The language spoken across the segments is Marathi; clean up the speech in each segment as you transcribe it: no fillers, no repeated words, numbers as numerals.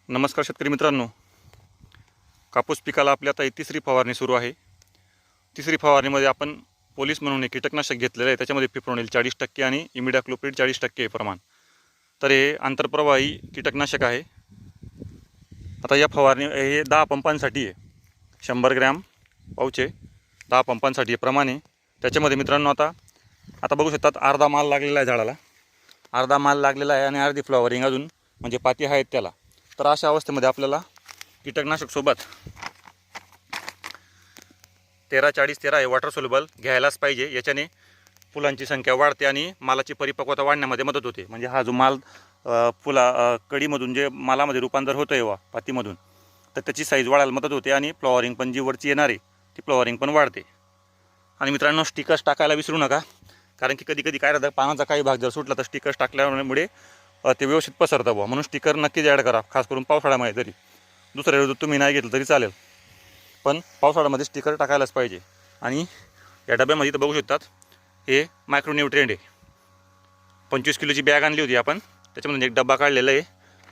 नमस्कार शेतकरी मित्रांनो, कापूस पिकाला आपली आता तिसरी फवारणी सुरू आहे। तिसरी फवारणीमध्ये आपण पोलीस म्हणून एक कीटकनाशक घेतलेलं आहे। त्याच्यामध्ये पिप्रोनिल 40% आणि इमिडाक्लोप्रिड 40% प्रमाण। तर हे आंतरप्रवाही कीटकनाशक आहे। आता या फवारणी हे 10 पंपांसाठी आहे। 100 ग्रॅम पाऊच आहे, 10 पंपांसाठी प्रमाण आहे। त्याच्यामध्ये मित्रांनो आता बघू शकतात अर्धा माल लागलेला आहे झाडाला, अर्धा माल लागलेला आहे आणि अर्धी फ्लॉवरिंग अजून म्हणजे पाती आहेत त्याला। तर अशा अवस्थेमध्ये आपल्याला कीटकनाशक सोबत 13-40-13 हे वॉटर सोल्युबल घ्यायलाच पाहिजे। याच्याने फुलांची संख्या वाढते आणि मालाची परिपक्वता वाढण्यामध्ये मदत होते। म्हणजे हा जो माल कडीमधून जे मालामध्ये रूपांतर होतं आहे पातीमधून, तर त्याची साईज वाढायला मदत होते आणि फ्लॉवरिंग पण जी वरची येणार आहे ती फ्लॉवरिंग पण वाढते। आणि मित्रांनो, स्टिकर्स टाकायला विसरू नका, कारण की कधी कधी काय राहतं, पानाचा काही भाग जर सुटला तर स्टिकर्स टाकल्यामुळे ते व्यवस्थित पसरतं बुवा। म्हणून स्टिकर नक्कीच ॲड करा, खास करून पावसाळ्यामध्ये। तरी दुसऱ्या ऋतूत तुम्ही नाही घेतलं तरी चालेल, पण पावसाळ्यामध्ये स्टिकर टाकायलाच पाहिजे। आणि या डब्यामध्ये तर बघू शकतात हे मायक्रोन्यूट्रिएंट आहे। 25 किलोची बॅग आणली होती आपण, त्याच्यामध्ये एक डब्बा काढलेला आहे।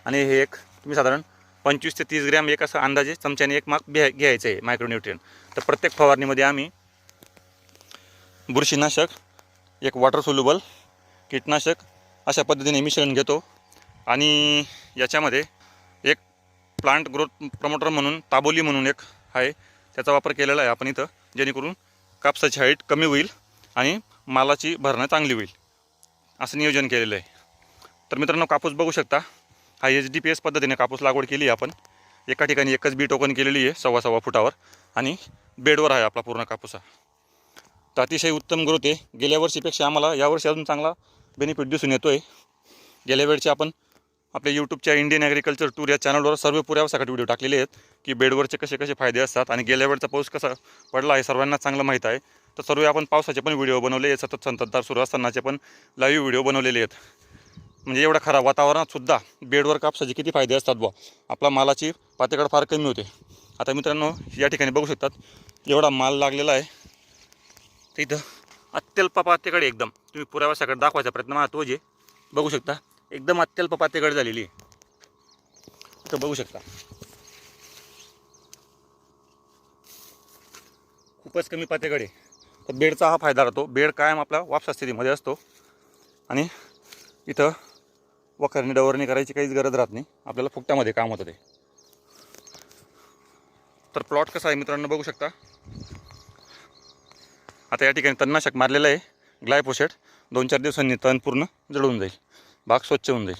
आणि हे एक तुम्ही साधारण 25 ते 30 ग्रॅम एक असं अंदाजे चमच्याने एक माप घ्यायचं आहे मायक्रोन्यूट्रिएंट। तर प्रत्येक फवारणीमध्ये आम्ही बुरशीनाशक, एक वॉटर सोल्युबल कीटनाशक अशा पद्धतीने मिश्रण घेतो। आणि याच्यामध्ये एक प्लांट ग्रोथ प्रमोटर म्हणून ताबोली म्हणून एक आहे, त्याचा वापर केलेला आहे आपण इथं, जेणेकरून कापसाची हाईट कमी होईल आणि मालाची भरणं चांगली होईल, असं नियोजन केलेलं आहे। तर मित्रांनो, कापूस बघू शकता, हा HDPS पद्धतीने कापूस लागवड केली आहे आपण। एका ठिकाणी एकच बी टोकन केलेली आहे 1.25 फुटावर आणि बेडवर आहे आपला पूर्ण कापूस। तर अतिशय उत्तम ग्रोथ आहे। गेल्या वर्षीपेक्षा आम्हाला यावर्षी अजून चांगला बेनिफिट दिसून येतो आहे। गेल्या वेळची आपण आपल्या यूट्यूबच्या इंडियन ॲग्रिकल्चर टूर या चॅनलवर सर्व पुराव्यासाठी व्हिडिओ टाकलेले आहेत की बेडवरचे कसे कसे फायदे असतात। आणि गेल्या वेळचा पाऊस कसा पडला आहे सर्वांना चांगलं माहीत आहे। तर सर्व आपण पावसाचे पण व्हिडिओ बनवले आहेत, सतत संततधार सुरू असतानाचे पण लाईव्ह व्हिडिओ बनवलेले आहेत। म्हणजे एवढ्या खराब वातावरणातसुद्धा बेडवर कापसाचे किती फायदे असतात बुवा, आपला मालाची पातेकड फार कमी होते। आता मित्रांनो, या ठिकाणी बघू शकतात एवढा माल लागलेला आहे। तर इथं अत्यल्प पातेकड एकदम तुम्ही पुराव्यासाठी दाखवायचा प्रयत्न मला तो जे बघू शकता, एकदम अत्यल्प पातेकड झालेली आहे। इथं बघू शकता खूपच कमी पातेकड आहे। तर बेडचा हा फायदा राहतो, बेड कायम आपला वापसा स्थितीमध्ये असतो आणि इथं वखरणी डवरणी करायची काहीच गरज राहत नाही, आपल्याला फुकटामध्ये काम होतं ते। तर प्लॉट कसा आहे मित्रांनो बघू शकता। आता या ठिकाणी तणनाशक मारलेलं आहे ग्लायफोसेट, 2-4 दिवसांनी तण पूर्ण जळून जाईल, बाग स्वच्छ होऊन जाईल।